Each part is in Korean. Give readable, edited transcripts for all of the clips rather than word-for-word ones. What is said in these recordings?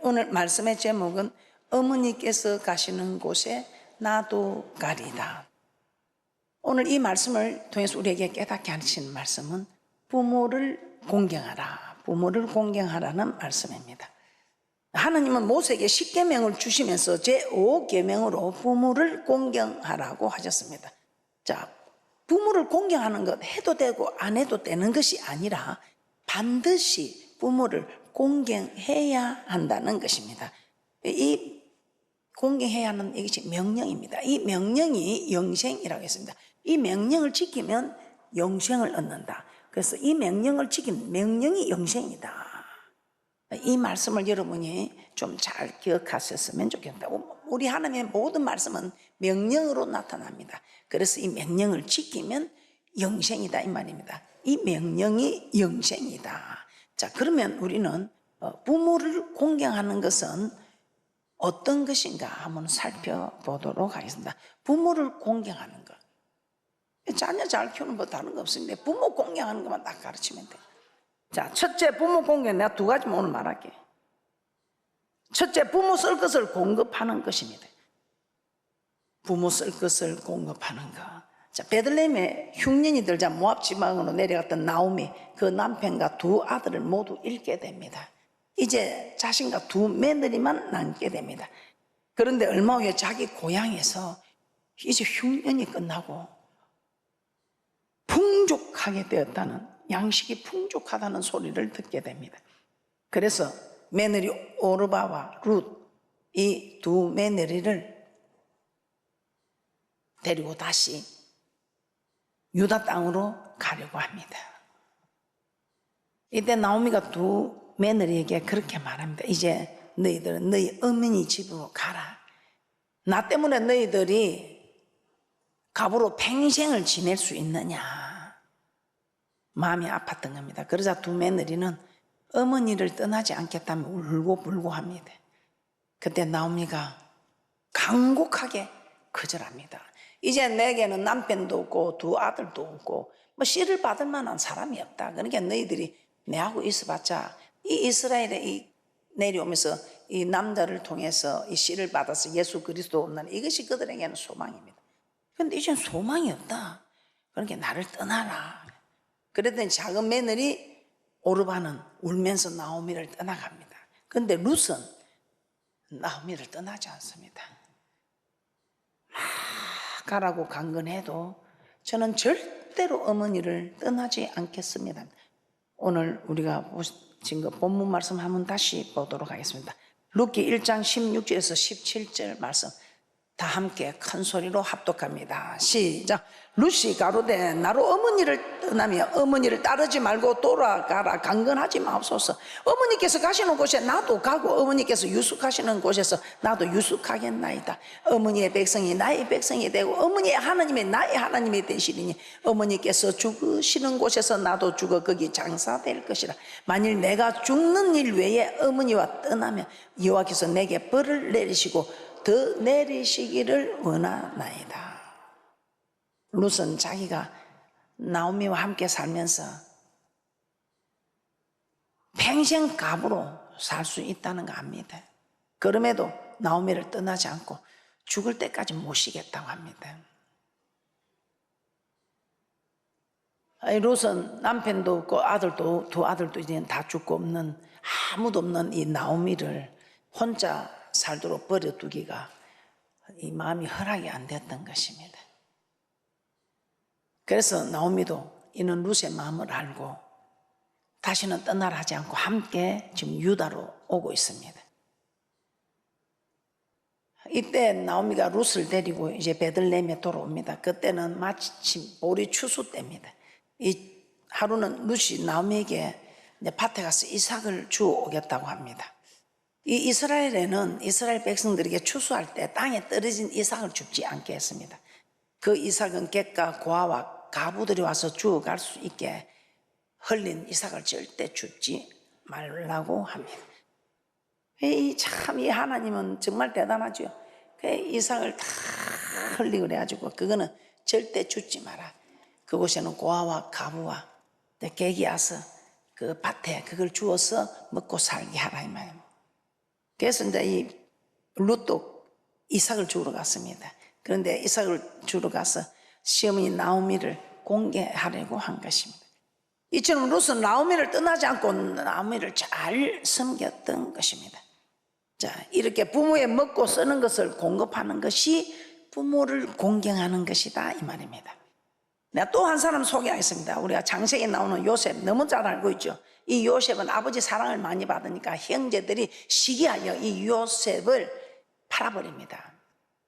오늘 말씀의 제목은 어머니께서 가시는 곳에 나도 가리다. 오늘 이 말씀을 통해서 우리에게 깨닫게 하시는 말씀은 부모를 공경하라, 부모를 공경하라는 말씀입니다. 하나님은 모세에게 10계명을 주시면서 제5계명으로 부모를 공경하라고 하셨습니다. 자, 부모를 공경하는 것 해도 되고 안 해도 되는 것이 아니라 반드시 부모를 공경해야 한다는 것입니다. 이 공경해야 하는 이것이 명령입니다. 이 명령이 영생이라고 했습니다. 이 명령을 지키면 영생을 얻는다. 그래서 이 명령을 지키면 명령이 영생이다. 이 말씀을 여러분이 좀 잘 기억하셨으면 좋겠다. 우리 하나님의 모든 말씀은 명령으로 나타납니다. 그래서 이 명령을 지키면 영생이다 이 말입니다. 이 명령이 영생이다. 자, 그러면 우리는 부모를 공경하는 것은 어떤 것인가 한번 살펴보도록 하겠습니다. 부모를 공경하는 것. 자녀 잘 키우는 거 다른 거 없습니다. 부모 공경하는 것만 딱 가르치면 돼요. 자, 첫째 부모 공경 내가 두 가지만 오늘 말할게요. 첫째, 부모 쓸 것을 공급하는 것입니다. 부모 쓸 것을 공급하는 것. 자, 베들레헴에 흉년이 들자 모압 지방으로 내려갔던 나오미, 그 남편과 두 아들을 모두 잃게 됩니다. 이제 자신과 두 며느리만 남게 됩니다. 그런데 얼마 후에 자기 고향에서 이제 흉년이 끝나고 풍족하게 되었다는, 양식이 풍족하다는 소리를 듣게 됩니다. 그래서 며느리 오르바와 룻, 이 두 며느리를 데리고 다시 유다 땅으로 가려고 합니다. 이때 나오미가 두 며느리에게 그렇게 말합니다. 이제 너희들은 너희 어머니 집으로 가라. 나 때문에 너희들이 갑으로 평생을 지낼 수 있느냐. 마음이 아팠던 겁니다. 그러자 두 며느리는 어머니를 떠나지 않겠다며 울고불고 합니다. 그때 나오미가 간곡하게 거절합니다. 이제 내게는 남편도 없고 두 아들도 없고 뭐 씨를 받을 만한 사람이 없다. 그러니까 너희들이 내하고 있어봤자 이 이스라엘에 내려오면서 이 남자를 통해서 이 씨를 받아서 예수 그리스도 얻는 이것이 그들에게는 소망입니다. 그런데 이젠 소망이 없다. 그러니까 나를 떠나라. 그랬더니 작은 며느리 오르바는 울면서 나오미를 떠나갑니다. 그런데 룻은 나오미를 떠나지 않습니다. 막 가라고 강건해도 저는 절대로 어머니를 떠나지 않겠습니다. 오늘 우리가 보신 거 본문 말씀 한번 다시 보도록 하겠습니다. 룻기 1장 16절에서 17절 말씀 다 함께 큰 소리로 합독합니다. 시작. 룻이 가로되 나로 어머니를 떠나며 어머니를 따르지 말고 돌아가라. 강건하지 마옵소서. 어머니께서 가시는 곳에 나도 가고 어머니께서 유숙하시는 곳에서 나도 유숙하겠나이다. 어머니의 백성이 나의 백성이 되고 어머니의 하나님이 나의 하나님이 되시리니 어머니께서 죽으시는 곳에서 나도 죽어 거기 장사될 것이라. 만일 내가 죽는 일 외에 어머니와 떠나면 여호와께서 내게 벌을 내리시고 더 내리시기를 원하나이다. 룻은 자기가 나오미와 함께 살면서 평생 갑으로 살 수 있다는 거 압니다. 그럼에도 나오미를 떠나지 않고 죽을 때까지 모시겠다고 합니다. 룻은 남편도 없고 아들도 두 아들도 이제 다 죽고 없는 아무도 없는 이 나오미를 혼자 살도록 버려두기가 이 마음이 허락이 안 됐던 것입니다. 그래서 나오미도 이는 룻의 마음을 알고 다시는 떠나라 하지 않고 함께 지금 유다로 오고 있습니다. 이때 나오미가 룻을 데리고 이제 베들레헴에 돌아옵니다. 그때는 마침 보리 추수 때입니다. 이 하루는 룻이 나오미에게 이제 밭에 가서 이삭을 주워 오겠다고 합니다. 이 이스라엘에는 이스라엘 백성들에게 추수할 때 땅에 떨어진 이삭을 줍지 않게 했습니다. 그 이삭은 객과 고아와 가부들이 와서 주워갈 수 있게 흘린 이삭을 절대 줍지 말라고 합니다. 참 이 하나님은 정말 대단하죠. 이삭을 다 흘리고 그래가지고 그거는 절대 줍지 마라. 그곳에는 고아와 가부와 객이 와서 그 밭에 그걸 주워서 먹고 살게 하라 이 말입니다. 그래서 이제 이 룻도 이삭을 주러 갔습니다. 그런데 이삭을 주러 가서 시어머니 나오미를 공개하려고 한 것입니다. 이처럼 룻은 나오미를 떠나지 않고 나오미를 잘 섬겼던 것입니다. 자, 이렇게 부모의 먹고 쓰는 것을 공급하는 것이 부모를 공경하는 것이다 이 말입니다. 내가 또 한 사람 소개하겠습니다. 우리가 창세기에 나오는 요셉 너무 잘 알고 있죠. 이 요셉은 아버지 사랑을 많이 받으니까 형제들이 시기하여 이 요셉을 팔아버립니다.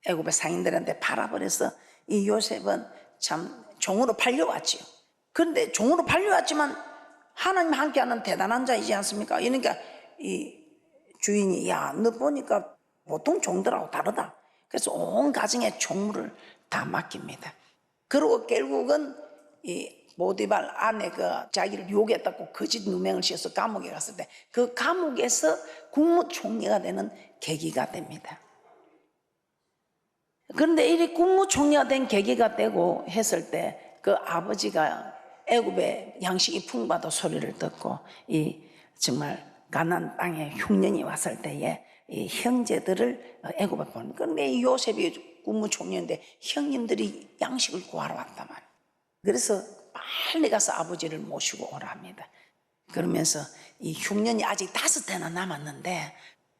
애굽의 상인들한테 팔아버려서 이 요셉은 참 종으로 팔려왔지요. 그런데 종으로 팔려왔지만 하나님 함께하는 대단한 자이지 않습니까? 그러니까 이 주인이 야, 너 보니까 보통 종들하고 다르다. 그래서 온 가정의 종물을 다 맡깁니다. 그리고 결국은 이 보디발 아내 자기를 유혹했다고 거짓 누명을 씌워서 감옥에 갔을 때 그 감옥에서 국무총리가 되는 계기가 됩니다. 그런데 이 국무총리가 된 계기가 되고 했을 때 그 아버지가 애굽의 양식이 풍부하다 소리를 듣고 이 정말 가나안 땅에 흉년이 왔을 때에 이 형제들을 애굽에 보냅니다. 그런데 이 요셉이 국무총리인데 형님들이 양식을 구하러 왔단 말이에요. 그래서 빨리 가서 아버지를 모시고 오라 합니다. 그러면서 이 흉년이 아직 5해나 남았는데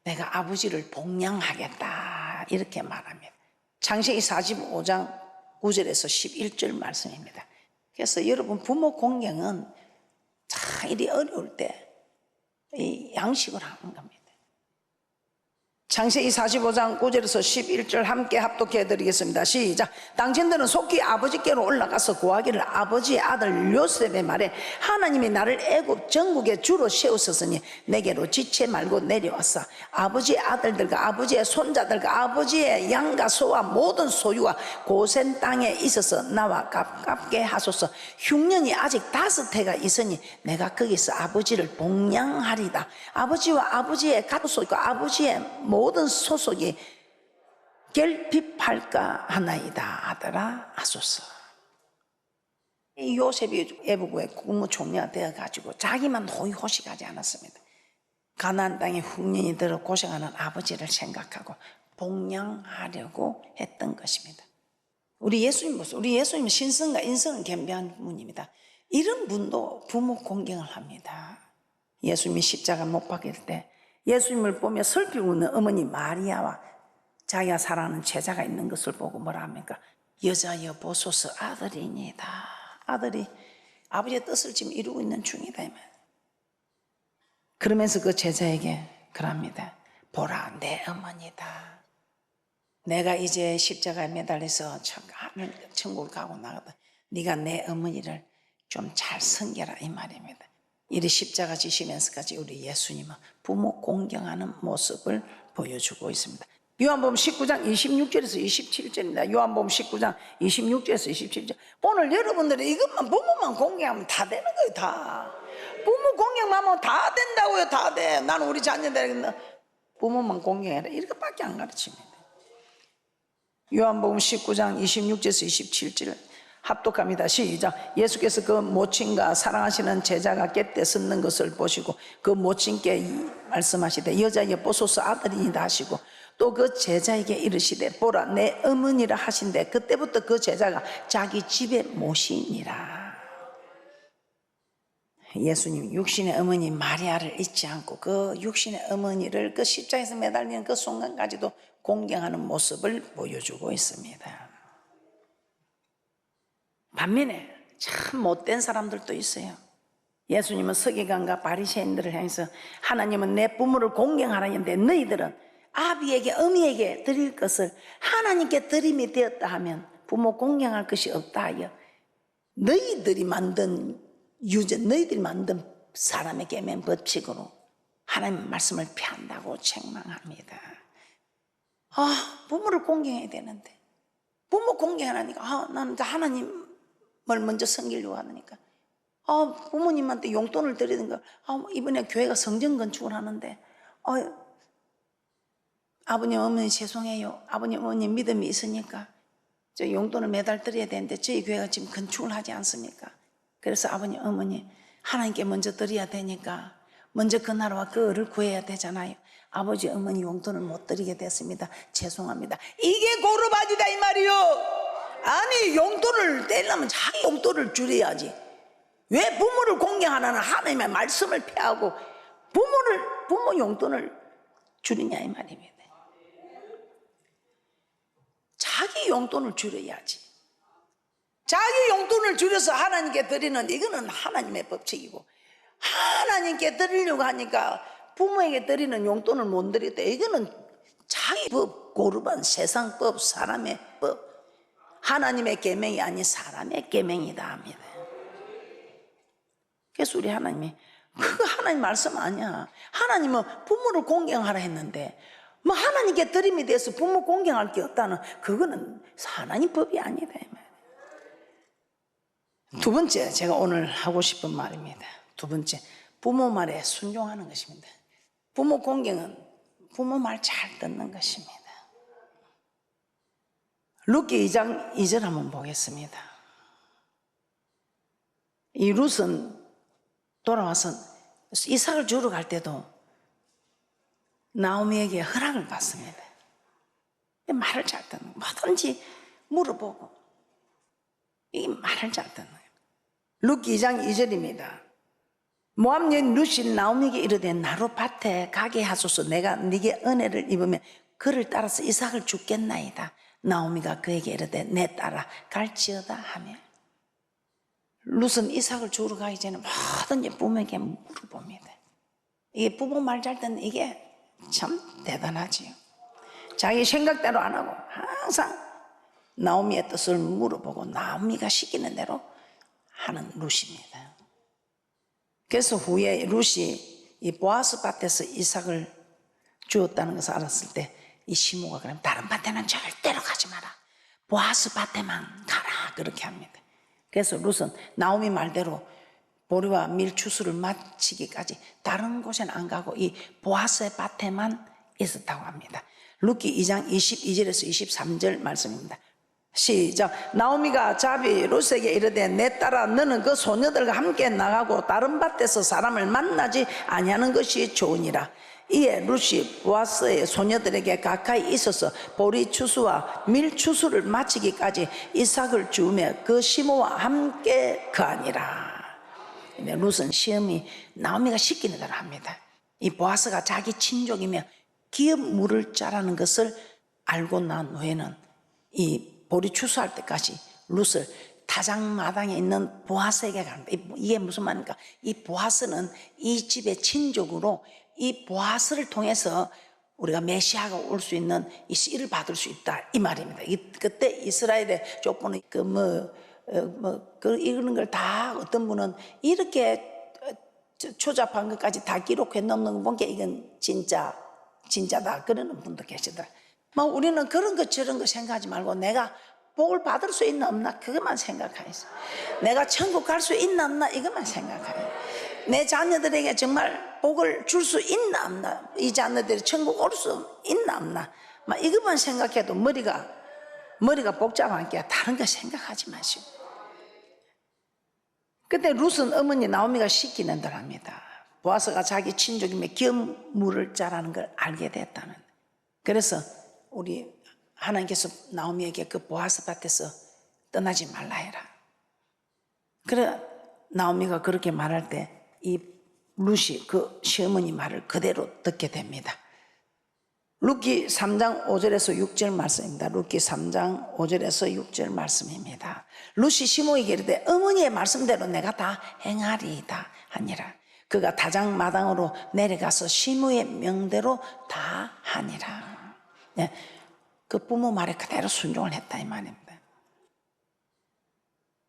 내가 아버지를 복양하겠다 이렇게 말합니다. 창세기 45장 9절에서 11절 말씀입니다. 그래서 여러분 부모 공경은 참 일이 어려울 때 이 양식을 하는 겁니다. 창세기 45장 9절에서 11절 함께 합독해 드리겠습니다. 시작. 당신들은 속히 아버지께로 올라가서 구하기를 아버지의 아들 요셉의 말에 하나님이 나를 애굽 전국에 주로 세우셨으니 내게로 지체 말고 내려왔사. 아버지의 아들들과 아버지의 손자들과 아버지의 양과 소와 모든 소유가 고센 땅에 있어서 나와 가깝게 하소서. 흉년이 아직 5해가 있으니 내가 거기서 아버지를 복양하리다. 아버지와 아버지의 가족과 아버지의 모든 소속이 결핍할까 하나이다 하더라 하소서. 이 요셉이 애굽의 국무총리가 되어가지고 자기만 호의호식하지 않았습니다. 가나안 땅에 흉년이 들어 고생하는 아버지를 생각하고 복양하려고 했던 것입니다. 우리 예수님 보세요. 우리 예수님은 신성과 인성은 겸비한 분입니다. 이런 분도 부모 공경을 합니다. 예수님이 십자가 못 박힐 때 예수님을 보며 슬피고 있는 어머니 마리아와 자기가 사랑하는 제자가 있는 것을 보고 뭐라 합니까? 여자여 보소서 아들이니다. 아들이 아버지의 뜻을 지금 이루고 있는 중이다. 그러면서 그 제자에게 그럽니다. 보라 내 어머니다. 내가 이제 십자가에 매달려서 천국을 가고 나가다 네가 내 어머니를 좀 잘 섬겨라 이 말입니다. 이리 십자가 지시면서까지 우리 예수님은 부모 공경하는 모습을 보여주고 있습니다. 요한복음 19장 26절에서 27절입니다. 요한복음 19장 26절에서 27절. 오늘 여러분들이 이것만 부모만 공경하면 다 되는 거예요. 다 부모 공경하면 다 된다고요. 다 돼. 나는 우리 자녀들 부모만 공경해라 이렇게밖에 안 가르칩니다. 요한복음 19장 26절에서 27절 합독합니다. 시작. 예수께서 그 모친과 사랑하시는 제자가 곁에 섰는 것을 보시고 그 모친께 말씀하시되 여자여 보소서 아들이니다 하시고 또 그 제자에게 이르시되 보라 내 어머니라 하신대 그때부터 그 제자가 자기 집에 모시니라. 예수님 육신의 어머니 마리아를 잊지 않고 그 육신의 어머니를 그 십자가에서 매달리는 그 순간까지도 공경하는 모습을 보여주고 있습니다. 반면에 참 못된 사람들도 있어요. 예수님은 서기관과 바리새인들을 향해서 하나님은 내 부모를 공경하라 했는데 너희들은 아비에게 어미에게 드릴 것을 하나님께 드림이 되었다 하면 부모 공경할 것이 없다 하여 너희들이 만든 너희들이 만든 사람에게 맨 법칙으로 하나님 말씀을 피한다고 책망합니다. 부모를 공경해야 되는데 부모 공경하니까 나는 하나님을 먼저 섬기려고 하니까 부모님한테 용돈을 드리는 거 이번에 교회가 성전 건축을 하는데 아버님 어머니 죄송해요. 아버님 어머니 믿음이 있으니까 저 용돈을 매달 드려야 되는데 저희 교회가 지금 건축을 하지 않습니까? 그래서 아버님 어머니 하나님께 먼저 드려야 되니까 먼저 그 나라와 그 을을 구해야 되잖아요. 아버지 어머니 용돈을 못 드리게 됐습니다. 죄송합니다. 이게 고르바지다 이 말이요. 아니 용돈을 떼려면 자기 용돈을 줄여야지. 왜 부모를 공경하는 하나님의 말씀을 피하고 부모 용돈을 줄이냐 이 말입니다. 자기 용돈을 줄여야지. 자기 용돈을 줄여서 하나님께 드리는 이거는 하나님의 법칙이고, 하나님께 드리려고 하니까 부모에게 드리는 용돈을 못 드릴 때 이거는 자기 법, 고르반 세상법, 사람의 법, 하나님의 계명이 아닌 사람의 계명이다 합니다. 그래서 우리 하나님이 그거 하나님 말씀 아니야. 하나님은 부모를 공경하라 했는데 뭐 하나님께 드림이 돼서 부모 공경할 게 없다는 그거는 하나님 법이 아니다. 두 번째 제가 오늘 하고 싶은 말입니다. 두 번째, 부모 말에 순종하는 것입니다. 부모 공경은 부모 말 잘 듣는 것입니다. 룻기 2장 2절 한번 보겠습니다. 이 룻은 돌아와서 이삭을 주러 갈 때도 나오미에게 허락을 받습니다. 말을 잘 듣는, 뭐든지 물어보고 이 말을 잘 듣는 거예요. 룻기 2장 2절입니다. 모압 여인 룻이 나오미에게 이르되 나로 밭에 가게 하소서. 내가 네게 은혜를 입으면 그를 따라서 이삭을 죽겠나이다. 나오미가 그에게 이르되 내 딸아 갈지어다 하며, 룻은 이삭을 주러 가기 전에 뭐든지 부모에게 물어봅니다. 이게 부모 말 잘 듣는 이게 참 대단하지요. 자기 생각대로 안 하고 항상 나오미의 뜻을 물어보고 나오미가 시키는 대로 하는 룻입니다. 그래서 후에 룻이 이 보아스 밭에서 이삭을 주었다는 것을 알았을 때 이 시모가 그럼 다른 밭에는 절대로 가지 마라, 보아스 밭에만 가라 그렇게 합니다. 그래서 룻은 나오미 말대로 보리와 밀 추수를 마치기까지 다른 곳에는 안 가고 이 보아스의 밭에만 있었다고 합니다. 룻기 2장 22절에서 23절 말씀입니다. 시작. 나오미가 자비 룻에게 이르되 내 딸아 너는 그 소녀들과 함께 나가고 다른 밭에서 사람을 만나지 아니하는 것이 좋으니라. 이에 룻이 보아스의 소녀들에게 가까이 있어서 보리 추수와 밀 추수를 마치기까지 이삭을 주우며 그 시모와 함께 거하니라. 룻은 시험이 나오미가 시키는 대로 합니다. 이 보아스가 자기 친족이며 기업 물을 자라는 것을 알고 난 후에는 이 보리 추수할 때까지 룻을 타작마당에 있는 보아스에게 갑니다. 이게 무슨 말입니까? 이 보아스는 이 집의 친족으로 이 보아스를 통해서 우리가 메시아가 올 수 있는 이 씨를 받을 수 있다 이 말입니다. 그때 이스라엘의 족보는 이런 걸 다 어떤 분은 이렇게 초잡한 것까지 다 기록해 놓는 거 보니까 이건 진짜다 그러는 분도 계시더라. 막 우리는 그런 것 저런 거 생각하지 말고 내가 복을 받을 수 있나 없나 그것만 생각하겠어. 내가 천국 갈 수 있나 없나 이것만 생각하겠어. 내 자녀들에게 정말 복을 줄 수 있나 없나, 이 자녀들이 천국 올 수 있나 없나 막 이것만 생각해도 머리가 복잡하니까 다른 거 생각하지 마시고. 그때 룻은 어머니 나오미가 시키는 대로 합니다. 보아스가 자기 친족이며 기업 물을 자라는 걸 알게 됐다는. 그래서 우리 하나님께서 나오미에게 그 보아스 밭에서 떠나지 말라 해라. 그래 나오미가 그렇게 말할 때 이 룻이 그 시어머니 말을 그대로 듣게 됩니다. 룻기 3장 5절에서 6절 말씀입니다. 룻기 3장 5절에서 6절 말씀입니다. 룻이 시모에게 이르되 어머니의 말씀대로 내가 다 행하리이다 하니라. 그가 타작마당으로 내려가서 시모의 명대로 다 하니라. 네, 그 부모 말에 그대로 순종을 했다 이 말입니다.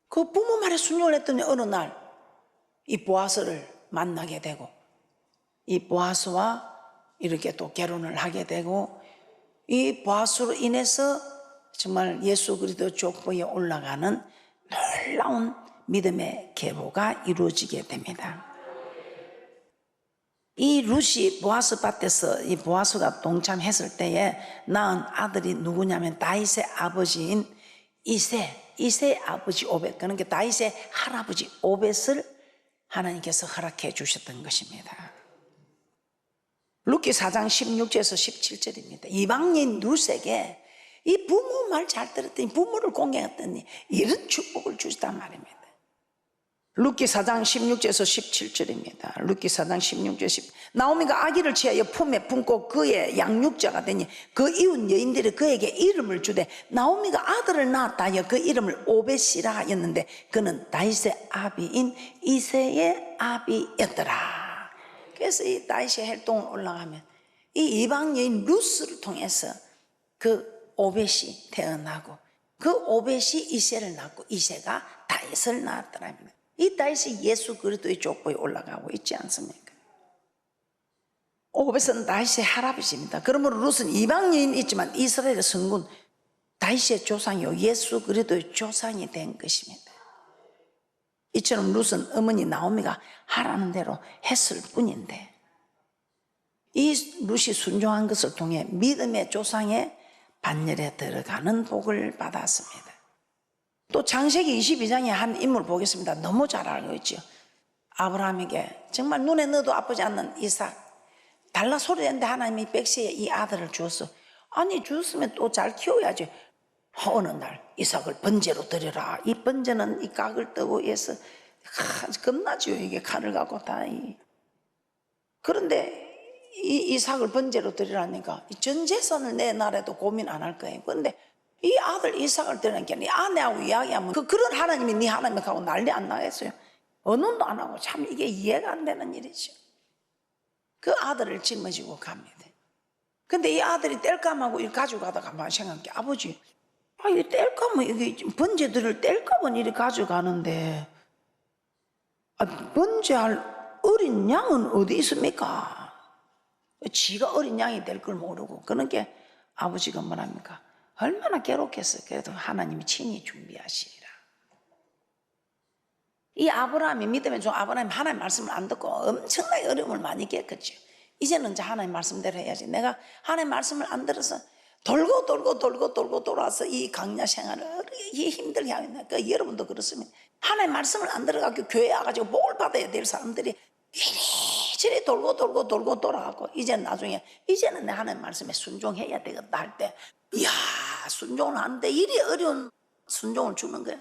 그 부모 말에 순종을 했더니 어느 날 이 보아스를 만나게 되고 이 보아스와 이렇게 또 결혼을 하게 되고 이 보아스로 인해서 정말 예수 그리스도 족보에 올라가는 놀라운 믿음의 계보가 이루어지게 됩니다. 이 룻이 보아스 밭에서 이 보아스가 동참했을 때에 낳은 아들이 누구냐면 다윗의 아버지인 이새의 아버지 오벳, 그러니까 다윗의 할아버지 오벳을 하나님께서 허락해 주셨던 것입니다. 룻기 4장 16절에서 17절입니다. 이방인 룻에게 이 부모 말 잘 들었더니, 부모를 공경했더니 이런 축복을 주시단 말입니다. 룻기 4장 16절에서 17절입니다. 룻기 4장 16절 10. 나오미가 아기를 취하여 품에 품고 그의 양육자가 되니 그 이웃 여인들이 그에게 이름을 주되, 나오미가 아들을 낳았다 하여 그 이름을 오벳이라 하였는데 그는 다윗의 아비인 이새의 아비였더라. 그래서 이 다윗의 활동을 올라가면 이 이방 여인 루스를 통해서 그 오벳이 태어나고, 그 오벳이 이새를 낳고 이새가 다윗을 낳았더라. 이 다윗이 예수 그리스도의 족보에 올라가고 있지 않습니까? 오벳은 다윗의 할아버지입니다. 그러므로 룻은 이방 여인이 있지만 이스라엘의 성군 다윗의 조상이요 예수 그리스도의 조상이 된 것입니다. 이처럼 룻은 어머니 나오미가 하라는 대로 했을 뿐인데, 이 룻이 순종한 것을 통해 믿음의 조상의 반열에 들어가는 복을 받았습니다. 또 창세기 22장에 한 인물 보겠습니다. 너무 잘 알고 있죠. 아브라함에게 정말 눈에 넣어도 아프지 않는 이삭, 달라 소리했는데 하나님이 백세에 이 아들을 주었어. 아니 주었으면 또 잘 키워야지. 어느 날 이삭을 번제로 드려라. 이 번제는 이 각을 뜨고 해서 겁나지요. 이게 칼을 갖고 다. 그런데 이 이삭을 번제로 드리라니까 전 재산을 내놔라도 고민 안 할 거예요. 그런데 이 아들 이삭을 드리니까 네 아내하고 이야기하면 그런 하나님이 네 하나님하고 난리 안 나겠어요? 언론도 안 하고 참 이게 이해가 안 되는 일이죠. 그 아들을 짊어지고 갑니다. 근데 이 아들이 땔감하고 이렇게 가지고 가다가 생각해. 아버지, 이 땔감은 이게 번제 드릴 땔감은 이렇게 가져가는데 번제할 어린 양은 어디 있습니까? 지가 어린 양이 될 걸 모르고. 그러니까 아버지가 뭐랍니까? 얼마나 괴롭겠어요. 그래도 하나님이 친히 준비하시리라. 이 아브라함이 믿음의 종 아브라함이 하나님 말씀을 안 듣고 엄청나게 어려움을 많이 겪었죠. 이제는 이제 하나님 말씀대로 해야지. 내가 하나님 말씀을 안 들어서 돌고 돌아서 이 강야 생활을 힘들게 하겠네. 여러분도 그렇습니다. 하나님 말씀을 안 들어가고 교회 와가지고 복을 받아야 될 사람들이 이리저리 돌고 돌아가고, 이제는 나중에 이제는 내 하나님 말씀에 순종해야 되겠다 할 때, 이야 순종을 하는데 이리 어려운 순종을 주는 거예요.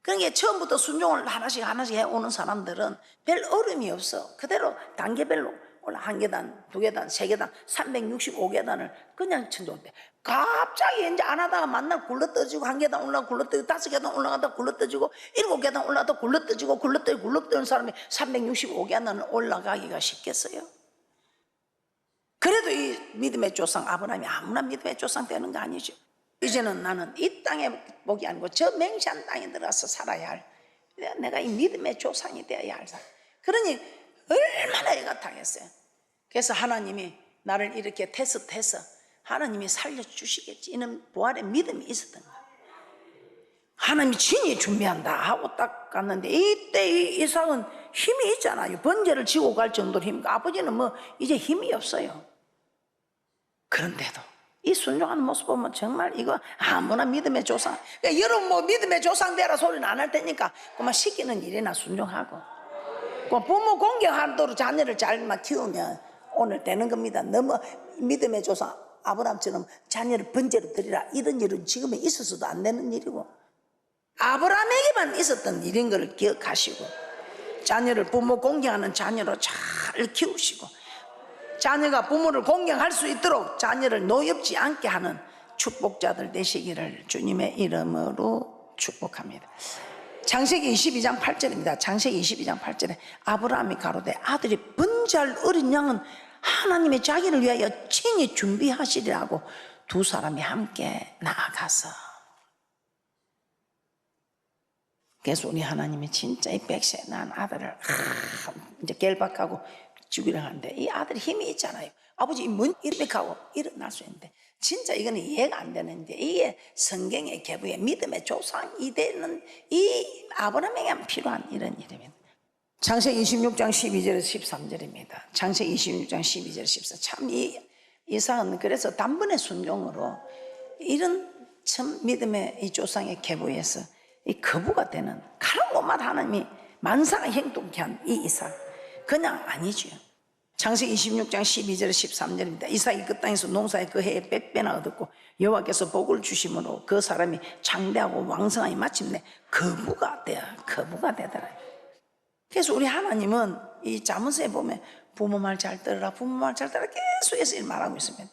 그러니까 처음부터 순종을 하나씩 해오는 사람들은 별 어려움이 없어. 그대로 단계별로 올라 한 계단, 두 계단, 세 계단, 365계단을 그냥 천종대. 갑자기 이제 안 하다가 만날 굴러떠지고 한 계단 올라가 굴러떠지고 5계단 올라가다 굴러떠지고 7계단 올라가다 굴러떠지고 굴러떠는 사람이 365계단을 올라가기가 쉽겠어요? 그래도 이 믿음의 조상 아브라함이 아무나 믿음의 조상 되는 거 아니죠. 이제는 나는 이 땅에 복이 아니고 저 맹시한 땅에 들어가서 살아야 할, 내가 이 믿음의 조상이 되어야 할 사람. 그러니 얼마나 애가 타겠어요. 그래서 하나님이 나를 이렇게 테스트해서 하나님이 살려주시겠지, 이는 부활의 믿음이 있었던 거야. 하나님이 친히 준비한다 하고 딱 갔는데, 이때 이 이삭은 힘이 있잖아요. 번제를 지고 갈 정도로 힘이니까. 아버지는 뭐 이제 힘이 없어요. 그런데도 이 순종하는 모습 보면 정말 이거 아무나 믿음의 조상. 그러니까 여러분 뭐 믿음의 조상 되라 소리는 안 할 테니까 그만 시키는 일이나 순종하고, 그 부모 공경하도록 자녀를 잘만 키우면 오늘 되는 겁니다. 너무 믿음의 조상 아브라함처럼 자녀를 번제로 드리라 이런 일은 지금은 있어서도 안 되는 일이고, 아브라함에게만 있었던 일인 걸 기억하시고, 자녀를 부모 공경하는 자녀로 잘 키우시고, 자녀가 부모를 공경할 수 있도록 자녀를 노엽지 않게 하는 축복자들 되시기를 주님의 이름으로 축복합니다. 창세기 22장 8절입니다. 창세기 22장 8절에 아브라함이 가로되 아들이 번제할 어린 양은 하나님의 자기를 위하여 친히 준비하시리라고 두 사람이 함께 나아가서. 그래서 우리 하나님이 진짜 이 백세 낳은 아들을 이제 결박하고 죽이려 하는데, 이 아들이 힘이 있잖아요. 아버지 뭔 이렇게 하고 일어날 수 있는데, 진짜 이거는 이해가 안 되는데, 이게 성경의 계보의 믿음의 조상이 되는 이 아브라함에게만 필요한 이런 일입니다. 창세기 26장 12절에서 13절입니다. 창세기 26장 12절 14절. 참 이 이삭은 그래서 단번에 순종으로 이런 참 믿음의 이 조상의 계보에서 이 거부가 되는, 가는 곳마다 하나님이 만사가 형통케 한 이 이삭 그냥 아니죠. 창세기 26장 12절 13절입니다. 이삭이 그 땅에서 농사에 그 해에 100배나 얻었고 여호와께서 복을 주심으로 그 사람이 장대하고 왕성하니 마침내 거부가 되더라. 그래서 우리 하나님은 이 잠언서에 보면 부모 말 잘 들으라, 부모 말 잘 들으라 계속해서 말하고 있습니다.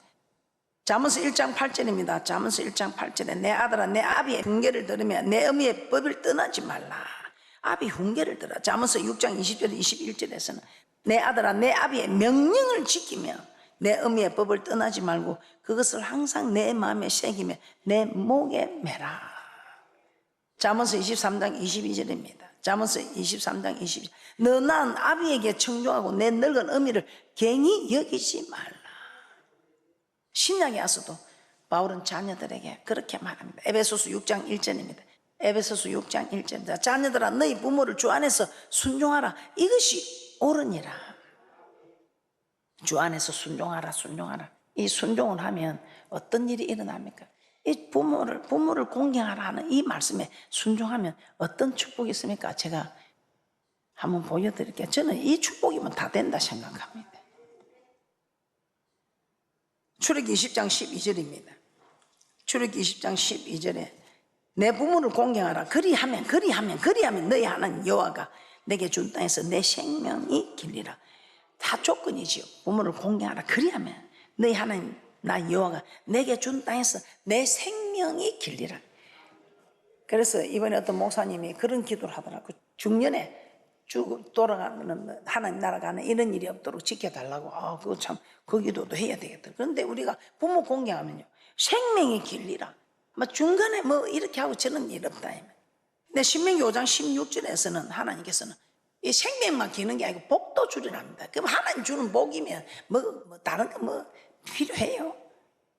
잠언서 1장 8절입니다. 잠언서 1장 8절에 내 아들아 내 아비의 훈계를 들으며 내 어미의 법을 떠나지 말라. 아비 훈계를 들어. 잠언서 6장 20절 21절에서는 내 아들아 내 아비의 명령을 지키며 내 어미의 법을 떠나지 말고 그것을 항상 내 마음에 새기며 내 목에 매라. 잠언서 23장 22절입니다. 잠언서 23장 22절 너 난 아비에게 청종하고 내 늙은 어미를 갱히 여기지 말라. 신약에 와서도 바울은 자녀들에게 그렇게 말합니다. 에베소서 6장 1절입니다. 에베소서 6장 1절입니다. 자녀들아 너희 부모를 주 안에서 순종하라. 이것이 옳으니라. 주 안에서 순종하라. 이 순종을 하면 어떤 일이 일어납니까? 이 부모를 공경하라 하는 이 말씀에 순종하면 어떤 축복이 있습니까? 제가 한번 보여드릴게요. 저는 이 축복이면 다 된다 생각합니다. 출애굽기 20장 12절입니다. 출애굽기 20장 12절에 내 부모를 공경하라. 그리하면 너희 하나님 여호와가 내게 준 땅에서 내 생명이 길리라. 다 조건이지요. 부모를 공경하라. 그리하면 너희 하나님 나 여호와가 내게 준 땅에서 내 생명이 길리라. 그래서 이번에 어떤 목사님이 그런 기도를 하더라고. 중년에 돌아가는 하나님 나라 가는 이런 일이 없도록 지켜달라고. 그거 참 그 기도도 해야 되겠다. 그런데 우리가 부모 공경하면요 생명이 길리라. 중간에 이렇게 하고 저런 일 없다. 근데 신명기 5장 16절에서는 하나님께서는 이 생명만 기는 게 아니고 복도 주리랍니다. 그럼 하나님 주는 복이면 다른 거 필요해요?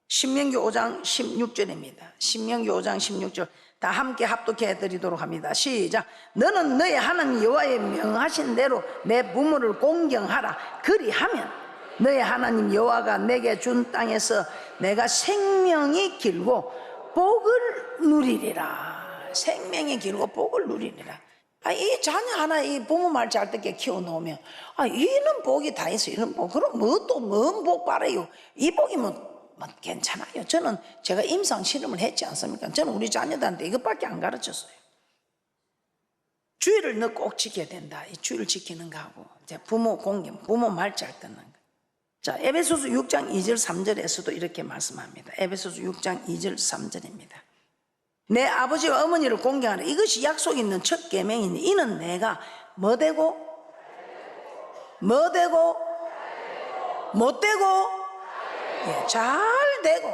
신명기 5장 16절입니다. 신명기 5장 16절 다 함께 합독해 드리도록 합니다. 시작. 너는 너의 하나님 여호와의 명하신 대로 내 부모를 공경하라. 그리하면 너의 하나님 여호와가 내게 준 땅에서 내가 생명이 길고 복을 누리리라. 생명이 길고 복을 누리리라. 이 자녀 하나 이 부모 말 잘 듣게 키워놓으면 이런 복이 다 있어. 이런 복. 그럼 뭔 복 바래요? 이 복이면 괜찮아요. 저는 제가 임상 실험을 했지 않습니까? 저는 우리 자녀들한테 이것밖에 안 가르쳤어요. 주의를 너 꼭 지켜야 된다. 이 주의를 지키는 거하고 부모 공경, 부모 말 잘 듣는 거. 자, 에베소서 6장 2절 3절에서도 이렇게 말씀합니다. 에베소서 6장 2절 3절입니다. 내 아버지와 어머니를 공경하라. 이것이 약속 있는 첫 계명이니 이는 내가 뭐 되고 못 되고 잘 되고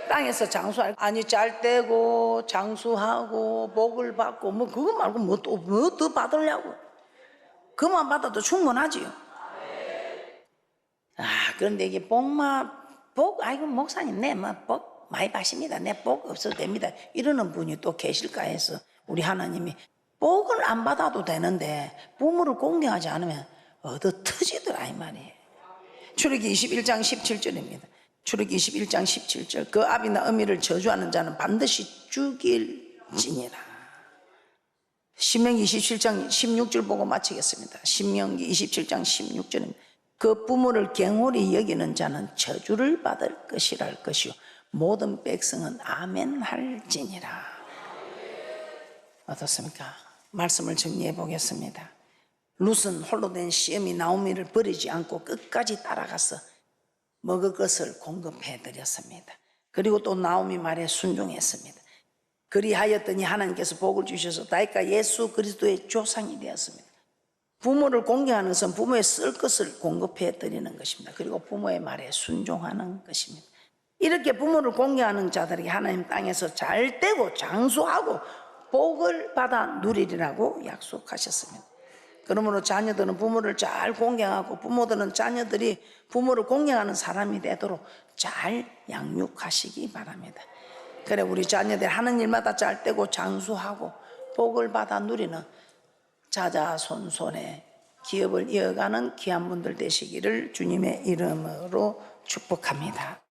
땅에서 장수할 잘 되고 장수하고 복을 받고 그거 말고 뭐 더 받으려고. 그만 받아도 충분하지요. 그런데 이게 복 아이고 목사님 복 많이 받습니다. 내 복 없어도 됩니다. 이러는 분이 또 계실까 해서 우리 하나님이 복을 안 받아도 되는데 부모를 공경하지 않으면 얻어 터지더라 이 말이에요. 출애굽기 21장 17절입니다. 출애굽기 21장 17절 그 아비나 어미를 저주하는 자는 반드시 죽일지니라. 신명기 27장 16절 보고 마치겠습니다. 신명기 27장 16절입니다. 그 부모를 경홀히 여기는 자는 저주를 받을 것이랄 것이요 모든 백성은 아멘 할지니라. 어떻습니까? 말씀을 정리해 보겠습니다. 룻은 홀로 된 시어미 나오미를 버리지 않고 끝까지 따라가서 먹을 것을 공급해 드렸습니다. 그리고 또 나오미 말에 순종했습니다. 그리하였더니 하나님께서 복을 주셔서 다윗과 예수 그리스도의 조상이 되었습니다. 부모를 공경하는 것은 부모의 쓸 것을 공급해 드리는 것입니다. 그리고 부모의 말에 순종하는 것입니다. 이렇게 부모를 공경하는 자들에게 하나님 땅에서 잘 되고 장수하고 복을 받아 누리리라고 약속하셨습니다. 그러므로 자녀들은 부모를 잘 공경하고 부모들은 자녀들이 부모를 공경하는 사람이 되도록 잘 양육하시기 바랍니다. 그래 우리 자녀들 하는 일마다 잘 되고 장수하고 복을 받아 누리는 자자손손의 기업을 이어가는 귀한 분들 되시기를 주님의 이름으로 축복합니다.